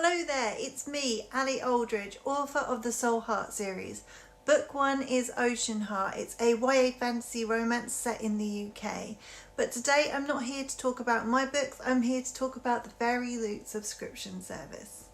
Hello there, it's me, Aldridge, author of the Soul Heart series. Book 1 is Ocean Heart. It's a YA fantasy romance set in the UK. But today I'm not here to talk about my books, I'm here to talk about the FairyLoot subscription service.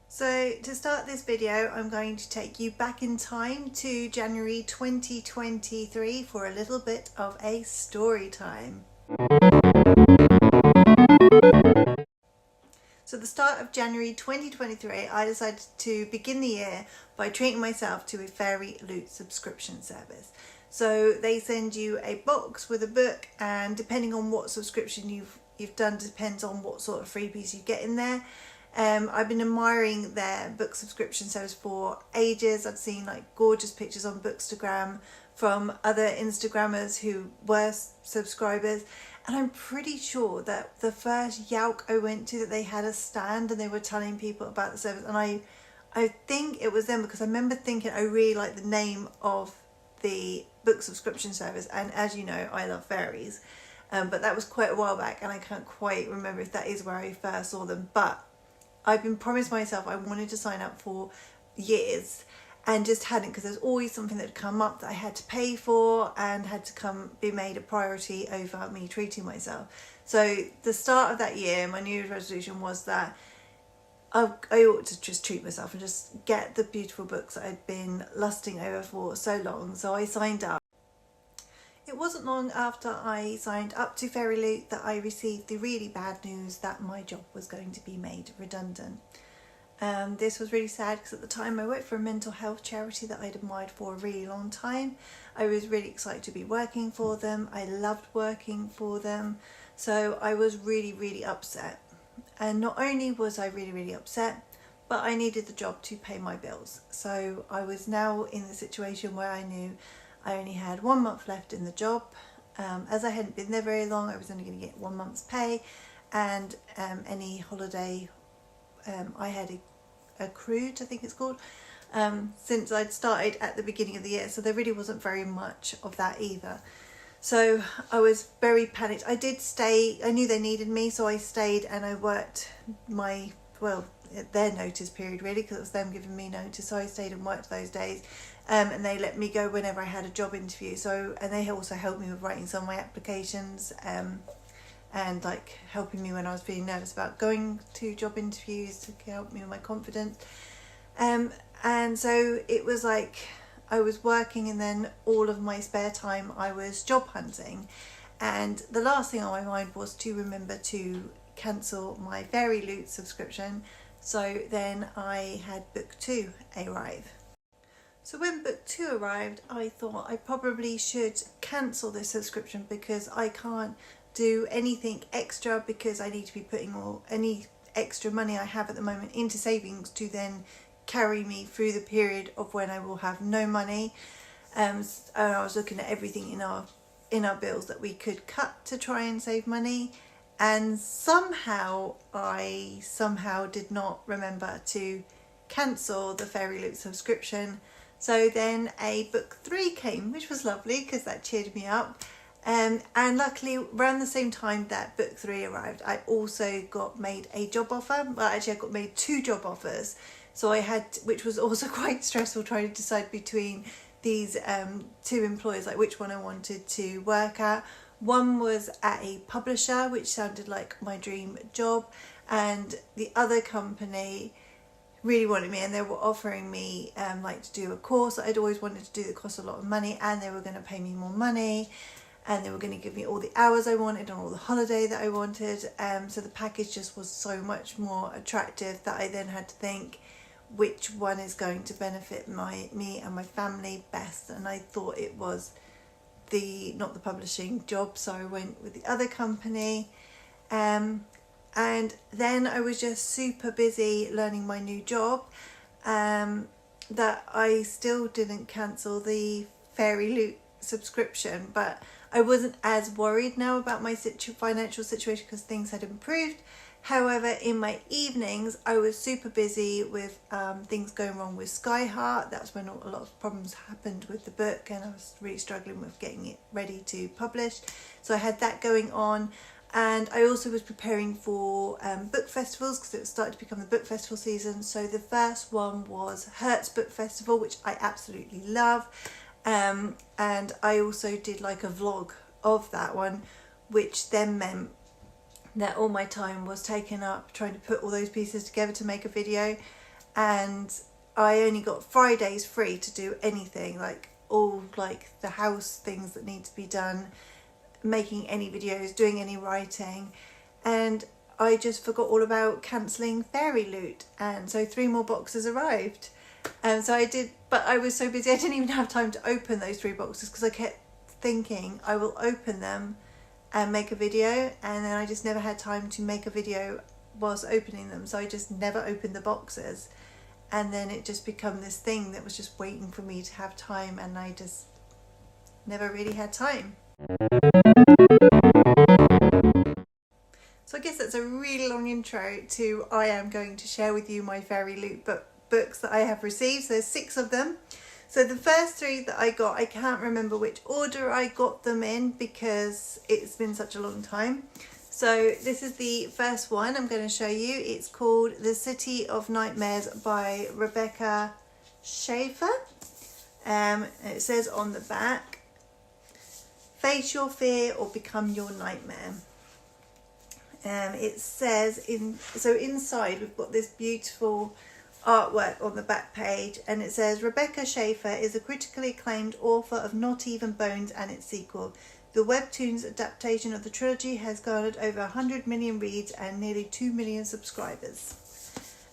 So to start this video, I'm going to take you back in time to January 2023 for a little bit of a story time. So the start of January 2023, I decided to begin the year by treating myself to a FairyLoot subscription service. So they send you a box with a book, and depending on what subscription you've done depends on what sort of freebies you get in there. I've been admiring their book subscription service for ages. I've seen like gorgeous pictures on Bookstagram from other Instagrammers who were subscribers, and I'm pretty sure that the first Yauk I went to that they had a stand and they were telling people about the service, and I think it was them because I remember thinking I really like the name of the book subscription service, and as you know I love fairies, but that was quite a while back and I can't quite remember if that is where I first saw them. But I've been promised myself I wanted to sign up for years and just hadn't, because there's always something that had come up that I had to pay for and had to be made a priority over me treating myself. So the start of that year, my New Year's resolution was that I ought to just treat myself and just get the beautiful books that I'd been lusting over for so long. So I signed up. It wasn't long after I signed up to FairyLoot that I received the really bad news that my job was going to be made redundant. This was really sad because at the time I worked for a mental health charity that I'd admired for a really long time. I was really excited to be working for them. I loved working for them. So I was really upset. And not only was I really upset, but I needed the job to pay my bills. So I was now in the situation where I knew I only had 1 month left in the job. As I hadn't been there very long, I was only going to get 1 month's pay, and any holiday I had accrued, I think it's called, since I'd started at the beginning of the year. So there really wasn't very much of that either. So I was very panicked. I did stay. I knew they needed me, so I stayed and I worked their notice period really, because it was them giving me notice. So I stayed and worked those days. And they let me go whenever I had a job interview. And they also helped me with writing some of my applications, and like helping me when I was feeling nervous about going to job interviews to help me with my confidence. And so it was like I was working, and then all of my spare time I was job hunting. And the last thing on my mind was to remember to cancel my FairyLoot subscription. So then I had book 2 arrive. So when book 2 arrived, I thought I probably should cancel this subscription because I can't do anything extra, because I need to be putting any extra money I have at the moment into savings to then carry me through the period of when I will have no money. And I was looking at everything in our bills that we could cut to try and save money, and I somehow did not remember to cancel the FairyLoot subscription. So then a book 3 came, which was lovely because that cheered me up. And luckily around the same time that book 3 arrived, I also got made a job offer. Well, actually I got made 2 job offers. So which was also quite stressful, trying to decide between these 2 employers, like which one I wanted to work at. One was at a publisher, which sounded like my dream job, and the other company really wanted me, and they were offering me like to do a course that I'd always wanted to do that cost a lot of money, and they were going to pay me more money, and they were going to give me all the hours I wanted and all the holiday that I wanted. So the package just was so much more attractive that I then had to think which one is going to benefit me and my family best, and I thought it was not the publishing job, so I went with the other company. And then I was just super busy learning my new job, that I still didn't cancel the FairyLoot subscription. But I wasn't as worried now about my financial situation because things had improved. However, in my evenings, I was super busy with things going wrong with Skyheart. That's when a lot of problems happened with the book, and I was really struggling with getting it ready to publish. So I had that going on, and I also was preparing for book festivals, because it started to become the book festival season. So the first one was Hertz Book Festival, which I absolutely love, and I also did like a vlog of that one, which then meant that all my time was taken up trying to put all those pieces together to make a video, and I only got Fridays free to do anything, like all like the house things that need to be done, making any videos, doing any writing, and I just forgot all about cancelling FairyLoot, and so 3 more boxes arrived. And so I did, but I was so busy I didn't even have time to open those 3 boxes, because I kept thinking I will open them and make a video, and then I just never had time to make a video whilst opening them, so I just never opened the boxes, and then it just become this thing that was just waiting for me to have time, and I just never really had time. So I guess that's a really long intro to I am going to share with you my FairyLoot books that I have received. So there's 6 of them. So the first 3 that I got, I can't remember which order I got them in because it's been such a long time. So this is the first one I'm going to show you. It's called The City of Nightmares by Rebecca Schaefer. It says on the back, face your fear or become your nightmare. It says, inside we've got this beautiful artwork on the back page, and it says Rebecca Schaefer is a critically acclaimed author of Not Even Bones and its sequel. The webtoons adaptation of the trilogy has garnered over 100 million reads and nearly 2 million subscribers.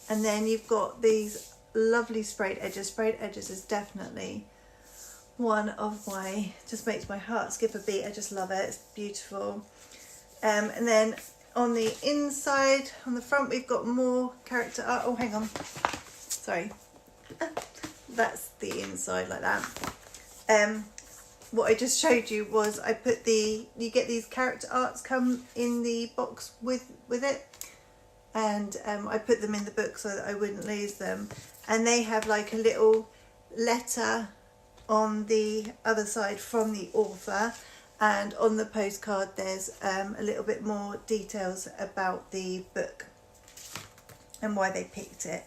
And then you've got these lovely sprayed edges. Sprayed edges is definitely one of my, just makes my heart skip a beat. I just love it. It's beautiful. And then on the inside, on the front, we've got more character art. Oh, hang on. Sorry. That's the inside like that. What I just showed you was I put you get these character arts come in the box with it. And I put them in the book so that I wouldn't lose them. And they have like a little letter on the other side from the author. And on the postcard there's a little bit more details about the book and why they picked it.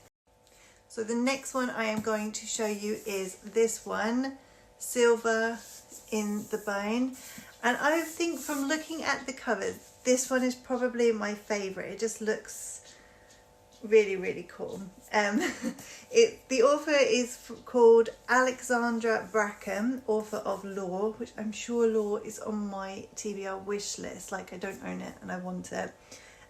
So the next one I am going to show you is this one, Silver in the Bone. And I think from looking at the cover, this one is probably my favourite. It just looks really, really cool. The author is called Alexandra Bracken, author of Lore, which I'm sure Lore is on my TBR wish list. Like, I don't own it and I want it.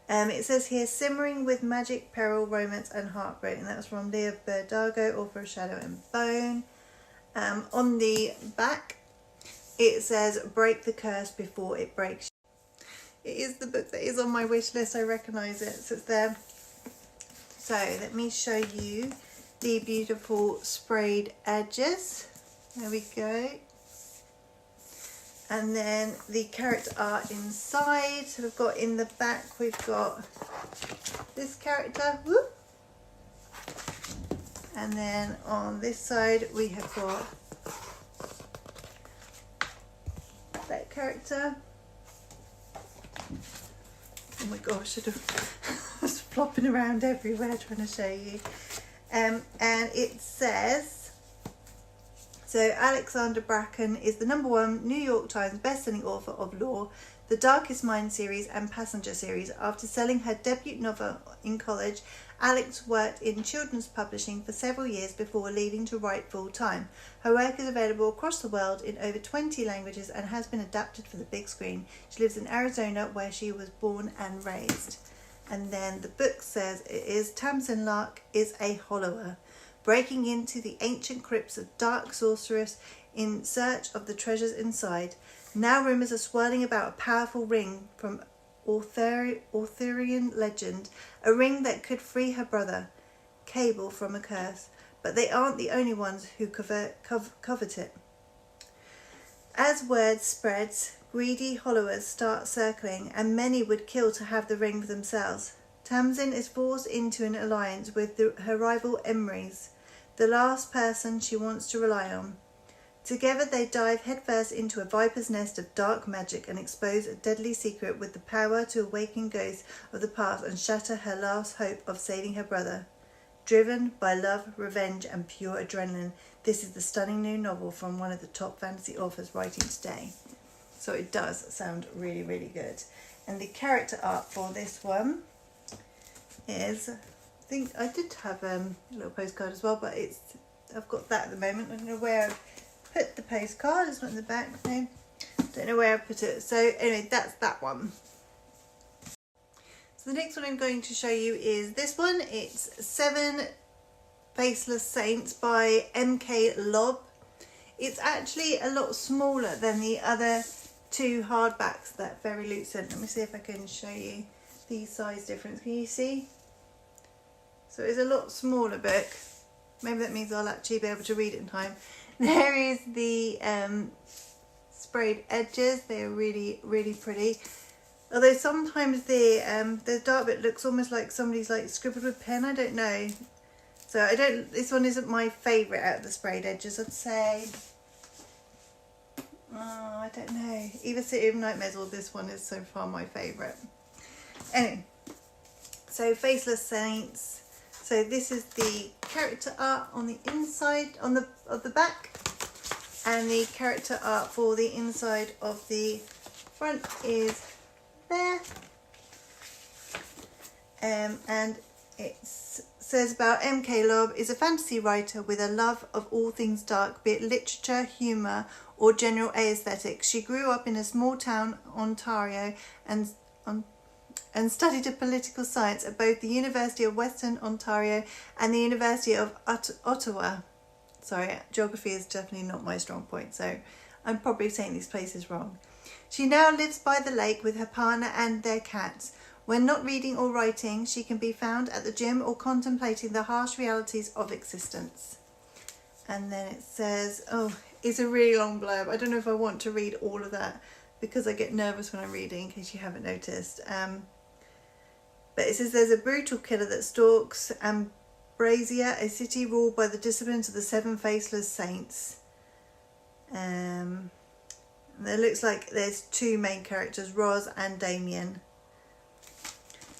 It says here, simmering with magic, peril, romance and heartbreak, and that's from Leah Berdago, author of Shadow and Bone. On the back it says, break the curse before it breaks. It is the book that is on my wish list. I recognise it, so it's there. So let me show you the beautiful sprayed edges. There we go. And then the character art inside. So we've got in the back, we've got this character. Whoop. And then on this side we have got that character. Oh my gosh, I was flopping around everywhere trying to show you. And it says, so Alexandra Bracken is the #1 New York Times bestselling author of Lore, the Darkest Mind series and Passenger series. After selling her debut novel in college, Alex worked in children's publishing for several years before leaving to write full-time. Her work is available across the world in over 20 languages and has been adapted for the big screen. She lives in Arizona, where she was born and raised. And then the book says it is Tamsin Lark is a hollower, breaking into the ancient crypts of dark sorceress in search of the treasures inside. Now rumours are swirling about a powerful ring from Arthurian legend, a ring that could free her brother, Cable, from a curse. But they aren't the only ones who covet it. As word spreads, greedy hollowers start circling, and many would kill to have the ring for themselves. Tamsin is forced into an alliance with her rival Emrys, the last person she wants to rely on. Together they dive headfirst into a viper's nest of dark magic and expose a deadly secret with the power to awaken ghosts of the past and shatter her last hope of saving her brother. Driven by love, revenge and pure adrenaline, this is the stunning new novel from one of the top fantasy authors writing today. So it does sound really, really good. And the character art for this one is, I think I did have a little postcard as well, but I've got that at the moment. I don't know where I've put the postcard. It's not in the back. No, don't know where I put it. So anyway, that's that one. So the next one I'm going to show you is this one. It's 7 Faceless Saints by M.K. Lobb. It's actually a lot smaller than the other 2 hardbacks that FairyLoot sent. Let me see if I can show you the size difference. Can you see? So it's a lot smaller book. Maybe that means I'll actually be able to read it in time. There is the sprayed edges. They're really, really pretty. Although sometimes the dark bit looks almost like somebody's like scribbled with pen. I don't know. So this one isn't my favourite out of the sprayed edges, I'd say. Oh, I don't know. Either City of Nightmares or this one is so far my favourite. Anyway, so Faceless Saints. So this is the character art on the inside of the back, and the character art for the inside of the front is there. And it says about M.K. Lobb is a fantasy writer with a love of all things dark, be it literature, humour or general aesthetics. She grew up in a small town, Ontario, and studied political science at both the University of Western Ontario and the University of Ottawa. Sorry, geography is definitely not my strong point, so I'm probably saying these places wrong. She now lives by the lake with her partner and their cats. When not reading or writing, she can be found at the gym or contemplating the harsh realities of existence. And then it says, oh, it's a really long blurb. I don't know if I want to read all of that because I get nervous when I'm reading, in case you haven't noticed. But it says there's a brutal killer that stalks Ambrasia, a city ruled by the disciplines of the 7 Faceless Saints. And it looks like there's 2 main characters, Roz and Damien.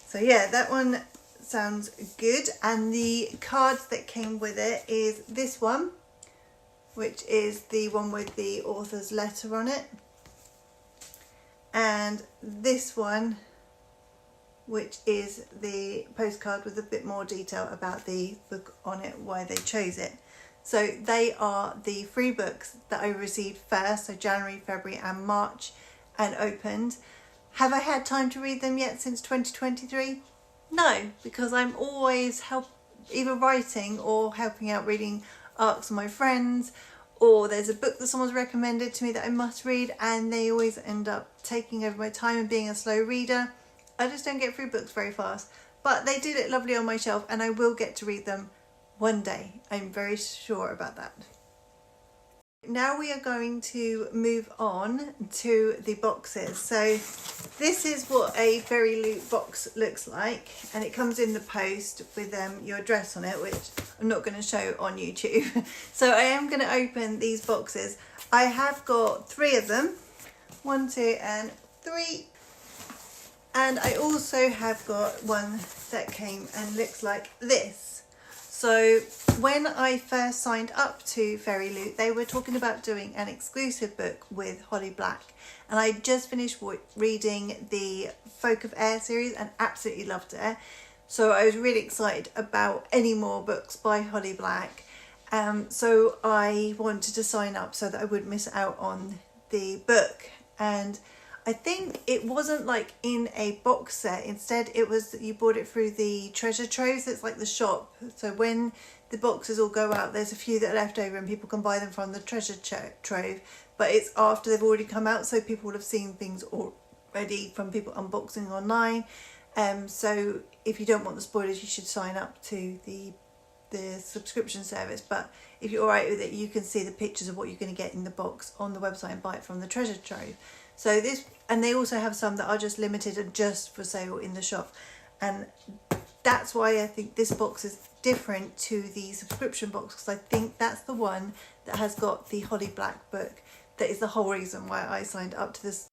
So yeah, that one sounds good. And the cards that came with it is this one, which is the one with the author's letter on it. And this one, which is the postcard with a bit more detail about the book on it, why they chose it. So they are the 3 books that I received first, so January, February and March, and opened. Have I had time to read them yet since 2023? No, because I'm always either writing or helping out reading ARCs of my friends, or there's a book that someone's recommended to me that I must read, and they always end up taking over my time and being a slow reader. I just don't get through books very fast, but they do look lovely on my shelf and I will get to read them one day. I'm very sure about that. Now we are going to move on to the boxes. So this is what a FairyLoot box looks like, and it comes in the post with your address on it, which I'm not going to show on YouTube. So I am going to open these boxes. I have got 3 of them, 1, 2 and 3. And I also have got one that came and looks like this. So when I first signed up to FairyLoot, they were talking about doing an exclusive book with Holly Black. And I just finished reading the Folk of Air series and absolutely loved it. So I was really excited about any more books by Holly Black. So I wanted to sign up so that I wouldn't miss out on the book. And I think it wasn't like in a box set. Instead, it was that you bought it through the Treasure Trove. So it's like the shop. So when the boxes all go out, there's a few that are left over and people can buy them from the Treasure Trove. But it's after they've already come out, so people will have seen things already from people unboxing online. So if you don't want the spoilers, you should sign up to the subscription service. But if you're alright with it, you can see the pictures of what you're going to get in the box on the website and buy it from the Treasure Trove. So this, and they also have some that are just limited and just for sale in the shop. And that's why I think this box is different to the subscription box, because I think that's the one that has got the Holly Black book. That is the whole reason why I signed up to this.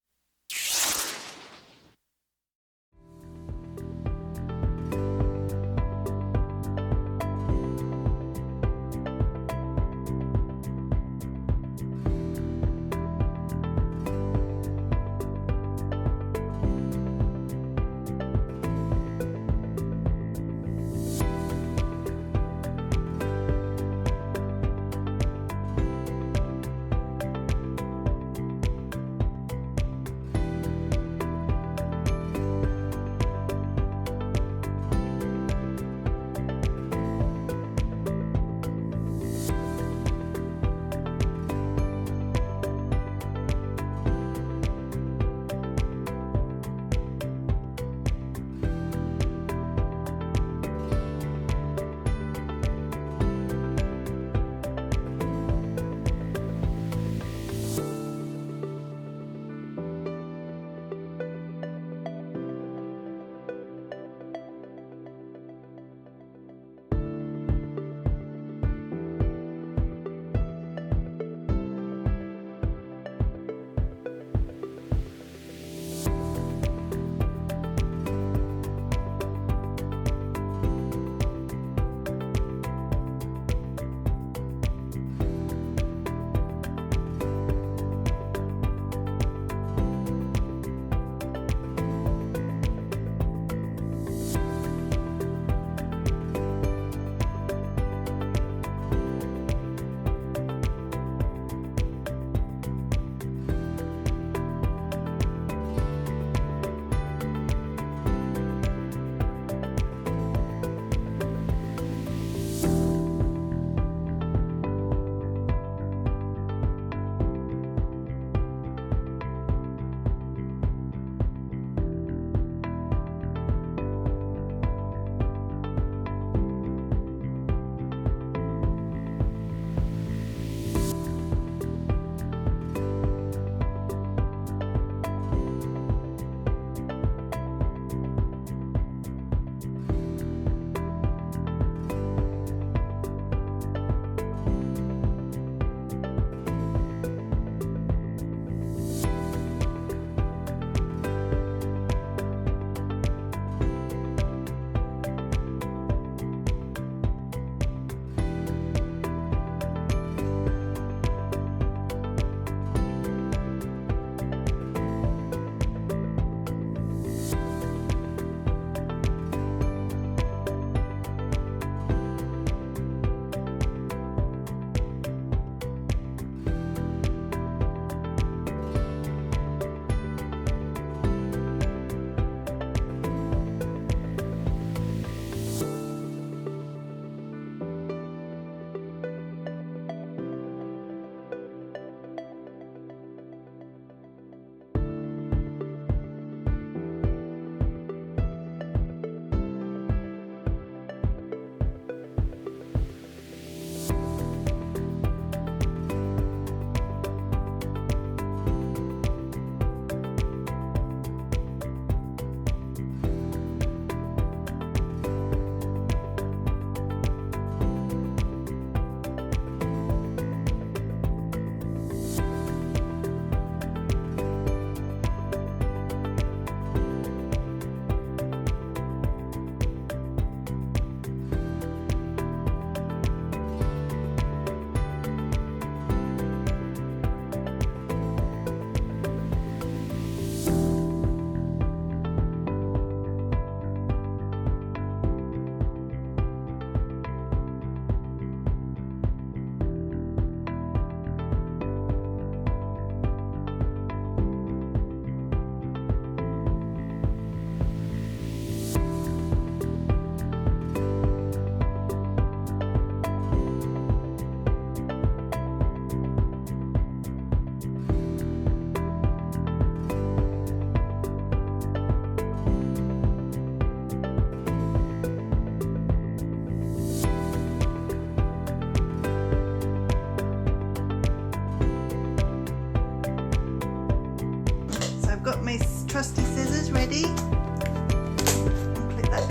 trusty scissors ready. Click that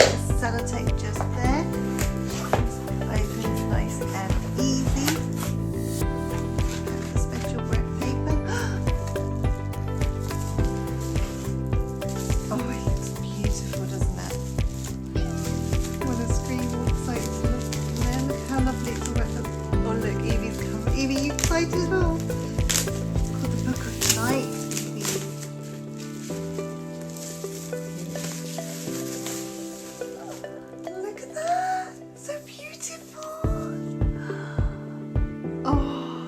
sellotape just there. Opens nice and easy. Special wet paper. Oh, it looks beautiful, doesn't it? What a screen, all excited to look in there. Look how lovely it's all wrapped up. Oh look, Evie's coming. Evie, you excited as well? Got the book of the night, Evie. Look at that, so beautiful. Oh,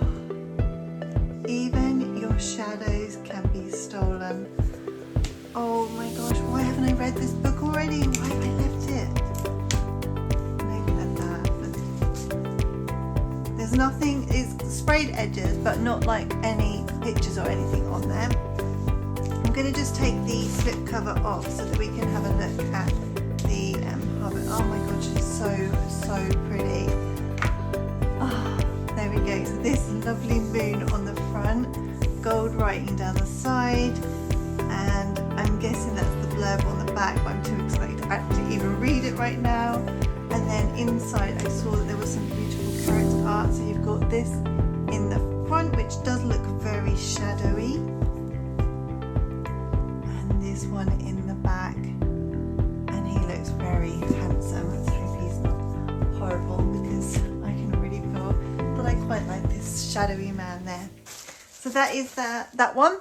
even your shadows can be stolen. Oh my gosh, why haven't I read this book already? Why have I left it? Look at that. There's nothing, it's sprayed edges, but not like any pictures or anything on there. I'm going to just take the slip cover off so that we can have a look at the hardback. Oh my gosh, it's so pretty. Oh, there we go. So this lovely moon on the front, gold writing down the side, and I'm guessing that's the blurb on the back, but I'm too excited to actually even read it right now. And then inside I saw that there was some beautiful character art. So you've got this in the front, which does look very shadowy, and this one in the back, and he looks very handsome. Let's hope he's not horrible, because I can already feel that I quite like this shadowy man there. So that is that one.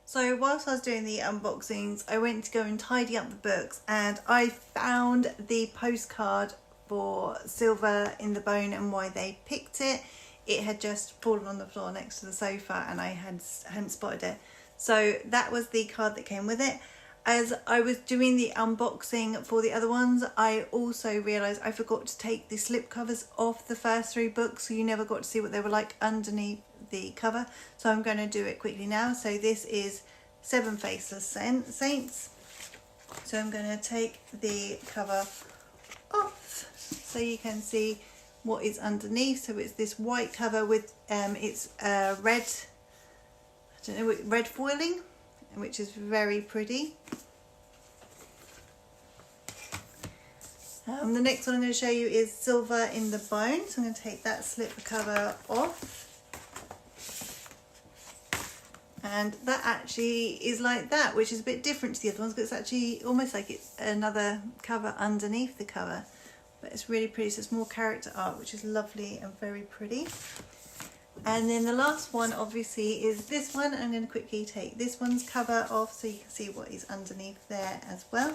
So whilst I was doing the unboxings, I went to go and tidy up the books, and I found the postcard for Silver in the Bone and why they picked it. It had just fallen on the floor next to the sofa and I hadn't spotted it. So that was the card that came with it. As I was doing the unboxing for the other ones, I also realised I forgot to take the slip covers off the first 3 books, so you never got to see what they were like underneath the cover. So I'm going to do it quickly now. So this is 7 Faceless Saints. So I'm going to take the cover off so you can see what is underneath. So it's this white cover with it's red, I don't know, red foiling, which is very pretty. The next one I'm going to show you is Silver in the Bone. So I'm going to take that slip cover off. And that actually is like that, which is a bit different to the other ones, but it's actually almost like it's another cover underneath the cover. But it's really pretty, so it's more character art, which is lovely and very pretty. And then the last one obviously is this one. I'm going to quickly take this one's cover off so you can see what is underneath there as well.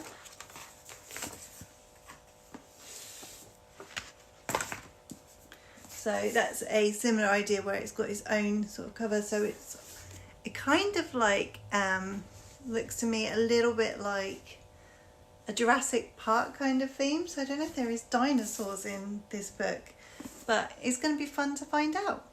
So that's a similar idea where it's got its own sort of cover. So it kind of like looks to me a little bit like a Jurassic Park kind of theme. So I don't know if there is dinosaurs in this book, but it's going to be fun to find out.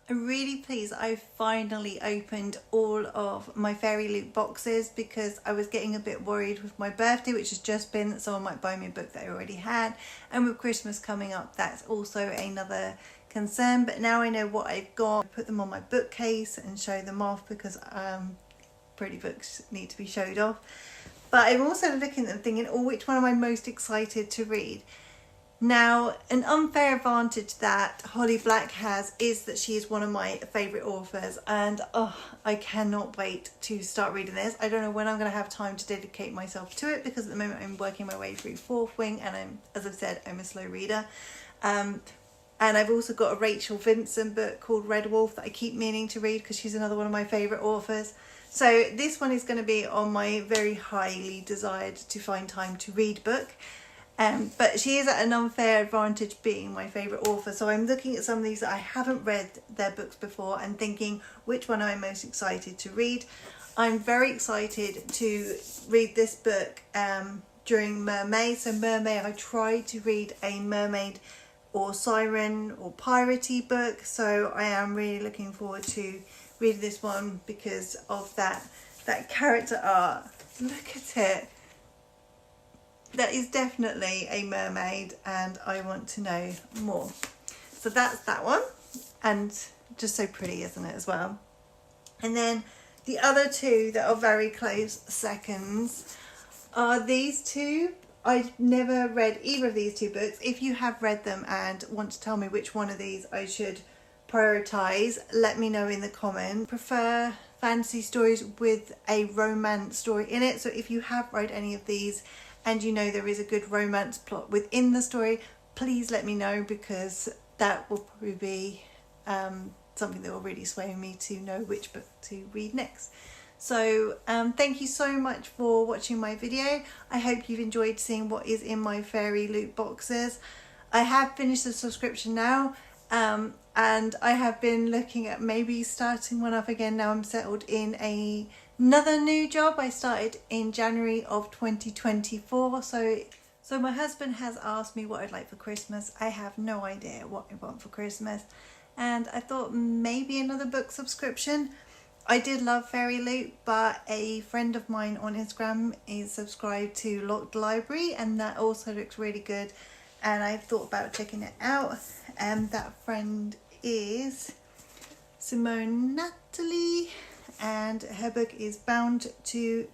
I'm really pleased I finally opened all of my FairyLoot boxes, because I was getting a bit worried with my birthday, which has just been, that someone might buy me a book that I already had, and with Christmas coming up, that's also another concern. But now I know what I've got. I put them on my bookcase and show them off, because pretty books need to be showed off. But I'm also looking at them thinking, oh, which one am I most excited to read? Now, an unfair advantage that Holly Black has is that she is one of my favourite authors, and oh, I cannot wait to start reading this. I don't know when I'm going to have time to dedicate myself to it, because at the moment I'm working my way through Fourth Wing, and as I've said, I'm a slow reader. And I've also got a Rachel Vincent book called Red Wolf that I keep meaning to read, because she's another one of my favourite authors. So this one is going to be on my very highly desired to find time to read book. But she is at an unfair advantage being my favourite author. So I'm looking at some of these that I haven't read their books before and thinking, which one am I most excited to read? I'm very excited to read this book during Mermaid. So Mermaid, I tried to read a mermaid or siren or piratey book. So I am really looking forward to reading this one because of that character art. Look at it. That is definitely a mermaid, and I want to know more. So that's that one, and just so pretty, isn't it, as well? And then The other two that are very close seconds are these two. I've never read either of these two books. If you have read them and want to tell me which one of these I should prioritise, let me know in the comments. Prefer fantasy stories with a romance story in it. So if you have read any of these and you know there is a good romance plot within the story, please let me know, because that will probably be something that will really sway me to know which book to read next. So thank you so much for watching my video. I hope you've enjoyed seeing what is in my FairyLoot boxes. I have finished the subscription now, and I have been looking at maybe starting one up again now I'm settled in another new job. I started in January of 2024, so my husband has asked me what I'd like for Christmas. I have no idea what I want for Christmas, and I thought maybe another book subscription. I did love FairyLoot, but a friend of mine on Instagram is subscribed to Locked Library, and that also looks really good, and I thought about checking it out. That friend is Simone Natalie, and her book is Bound to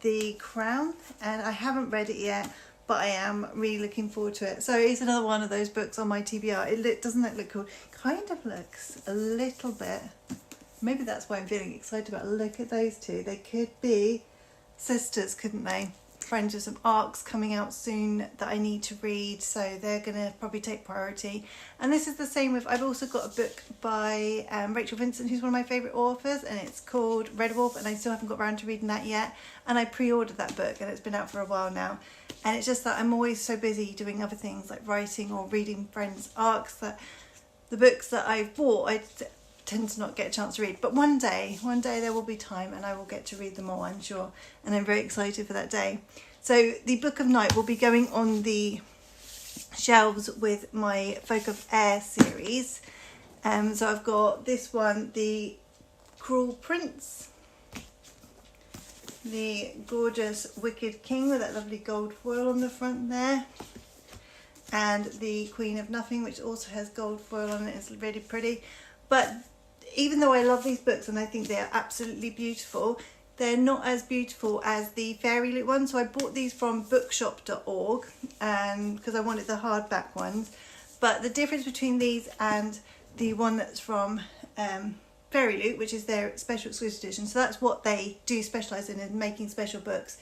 the Crown, and I haven't read it yet, but I am really looking forward to it. So it's another one of those books on my TBR. Doesn't that look cool? Kind of looks a little bit, maybe that's why I'm feeling excited about it. Look at those two. They could be sisters, couldn't they? Friends with some arcs coming out soon that I need to read, so they're going to probably take priority. And this is the same with, I've also got a book by Rachel Vincent, who's one of my favourite authors, and it's called Red Wolf, and I still haven't got around to reading that yet. And I pre-ordered that book, and it's been out for a while now. And it's just that I'm always so busy doing other things like writing or reading friends' arcs that the books that I've bought, I tend to not get a chance to read. But one day there will be time and I will get to read them all, I'm sure, and I'm very excited for that day. So the Book of Night will be going on the shelves with my Folk of Air series. So I've got this one, The Cruel Prince, the gorgeous Wicked King with that lovely gold foil on the front there, and the Queen of Nothing, which also has gold foil on it. It's really pretty. But even though I love these books and I think they are absolutely beautiful, they're not as beautiful as the FairyLoot ones. So I bought these from bookshop.org because I wanted the hardback ones. But the difference between these and the one that's from FairyLoot, which is their special exclusive edition, so that's what they do specialise in making special books,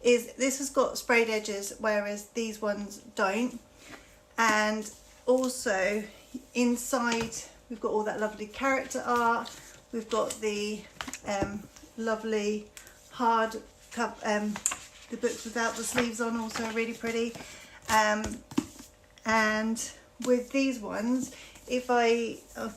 is this has got sprayed edges, whereas these ones don't. And also inside we've got all that lovely character art. We've got the lovely hard cup, the books without the sleeves on, also are really pretty. And with these ones, if I'll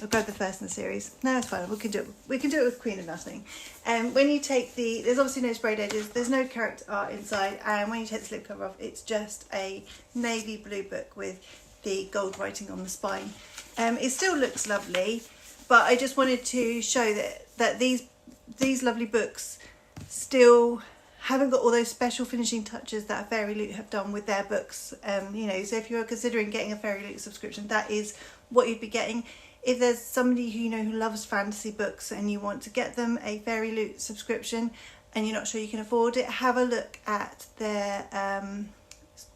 grab the first in the series. No, it's fine. We can do it. We can do it with Queen of Nothing. When you take there's obviously no sprayed edges. There's no character art inside. And when you take the slipcover off, it's just a navy blue book with the gold writing on the spine. It still looks lovely, but I just wanted to show that these lovely books still haven't got all those special finishing touches that FairyLoot have done with their books. You know, so if you're considering getting a FairyLoot subscription, that is what you'd be getting. If there's somebody who you know who loves fantasy books and you want to get them a FairyLoot subscription and you're not sure you can afford it, have a look at their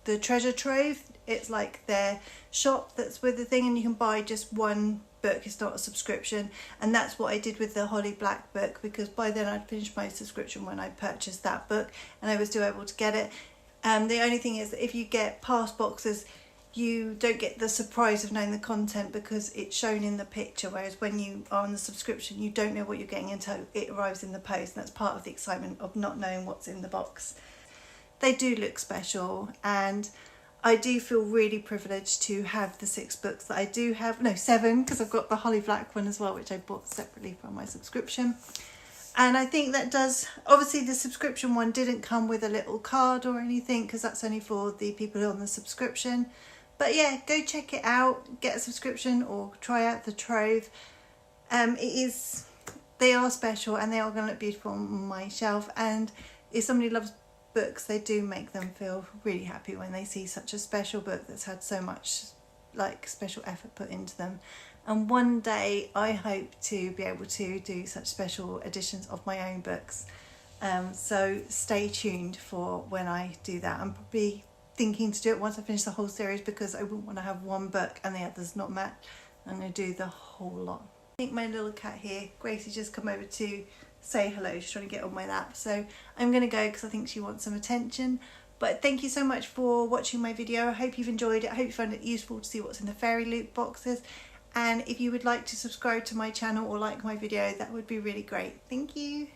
the Treasure Trove. It's like their shop that's with the thing, and you can buy just one book. It's not a subscription, and that's what I did with the Holly Black book, because by then I'd finished my subscription when I purchased that book and I was still able to get it. The only thing is that if you get past boxes, you don't get the surprise of knowing the content because it's shown in the picture, whereas when you are on the subscription you don't know what you're getting until it arrives in the post, and that's part of the excitement of not knowing what's in the box. They do look special, and I do feel really privileged to have the 6 books that I do have. No, 7, because I've got the Holly Black one as well, which I bought separately from my subscription. And I think that does, obviously the subscription one didn't come with a little card or anything, because that's only for the people on the subscription. But yeah, go check it out, get a subscription or try out the Trove. They are special and they are going to look beautiful on my shelf. And if somebody loves books, they do make them feel really happy when they see such a special book that's had so much like special effort put into them. and one day I hope to be able to do such special editions of my own books. So stay tuned for when I do that. I'm probably thinking to do it once I finish the whole series, because I wouldn't want to have one book and the others not match. I'm going to do the whole lot. I think my little cat here, Gracie, just come over to say hello. She's trying to get on my lap, so I'm going to go because I think she wants some attention. But thank you so much for watching my video. I hope you've enjoyed it. I hope you found it useful to see what's in the FairyLoot boxes. And if you would like to subscribe to my channel or like my video, that would be really great. Thank you.